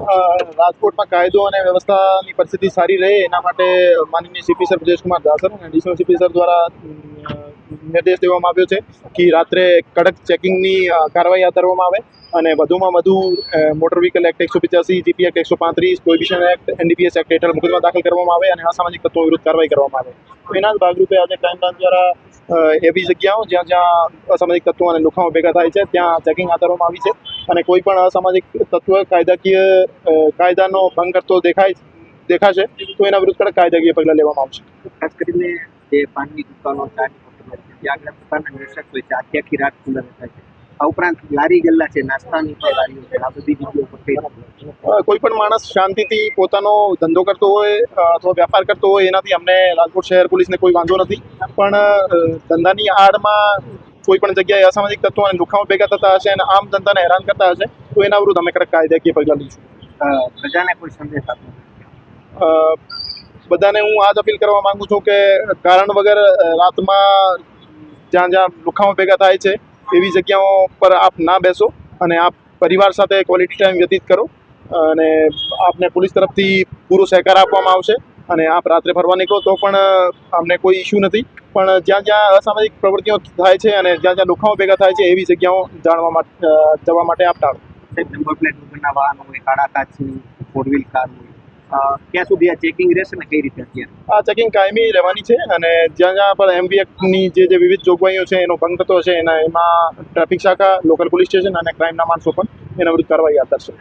રાજકોટમાં કાયદો અને વ્યવસ્થાની પરિસ્થિતિ સારી રહે એના માટે માનનીય સીપી સર બ્રજેશકુમાર દાસર અને એડિશનલ સીપી સર દ્વારા નિર્દેશ દેવામાં આવ્યો છે કે રાત્રે કડક ચેકિંગની કાર્યવાહી હાથ ધરવામાં આવે અને વધુમાં વધુ motor vehicle act 185, GP act 135, prohibition act, NDPS act હેઠળ મુકદમા દાખલ કરવામાં આવે અને અસામાજિક તત્વો વિરુદ્ધ કાર્યવાહી કરવામાં આવે. તો એના જ ભાગરૂપે આજે ક્રાઇમ બ્રાન્ચ દ્વારા એવી જગ્યાઓ જ્યાં અસામાજિક તત્વો અને લુખાઓ ભેગા થાય છે ત્યાં ચેકિંગ હાથ ધરવામાં આવી છે અને કોઈ પણ અસામાજિક તત્વ કાયદાનો ભંગ કરતો દેખાશે તો એના વિરુદ્ધ કડક કાયદાકીય પગલાં લેવામાં આવશે. ખાસ કરીને જે પાનની દુકાનો, ચાની હોટલો છે ત્યાં આગળ પોતાના નિર્ષક હોય છે, આખી રાત ખુલ્લા રહેતા છે. આ ઉપરાંત લારી ગલ્લા છે, નાસ્તાની પણ લારીઓ છે, આ બધી જગ્યાઓ પર કોઈ પણ માણસ શાંતિથી પોતાનો ધંધો કરતો હોય અથવા વ્યાપાર કરતો હોય એનાથી અમને રાજકોટ શહેર પોલીસને કોઈ વાંધો નથી, પણ ધંધાની આડમાં કોઈ પણ જગ્યાએ અસામાજિક તત્વો અને લુખાઓ ભેગા થતા હશે અને આમ જનતાને હેરાન કરતા હશે તો એના વિરુદ્ધ અમે કડક કાયદાકીય પગલાં લઈશું. પ્રજાને કોઈ સંદેશ આપો? બધાને હું આ જ અપીલ કરવા માંગુ છું કે કારણ વગર રાતમાં જ્યાં લુખાઓ ભેગા થાય છે એવી જગ્યાઓ પર આપ ના બેસો અને આપ પરિવાર સાથે ક્વોલિટી ટાઈમ વ્યતીત કરો અને આપને પોલીસ તરફથી પૂરો સહકાર આપવામાં આવશે અને આપ રાત્રે ફરવા નીકળો તો પણ અમને કોઈ ઇસ્યુ નથી, પણ જ્યાં અસામાજિક પ્રવૃત્તિઓ થાય છે અને જ્યાં લુખાઓ ભેગા થાય છે એવી જગ્યાઓ જવા માટે આપ ટાળો. નંબર પ્લેટ વગરના વાહનો હોય, કાળા કાચની 4 વ્હીલ કાર હોય, ક્યાં સુધી આ ચેકિંગ રહેશે ને કઈ રીતે અત્યારે? આ ચેકિંગ કાયમી રહેવાની છે અને જ્યાં પણ એમવી એક્ટની જે વિવિધ જોગવાઈઓ છે એનો ભંગ થતો હશે એમાં ટ્રાફિક શાખા, લોકલ પોલીસ સ્ટેશન અને ક્રાઇમના માણસો પણ એના વિરુદ્ધ કાર્યવાહી હાથ ધરશે.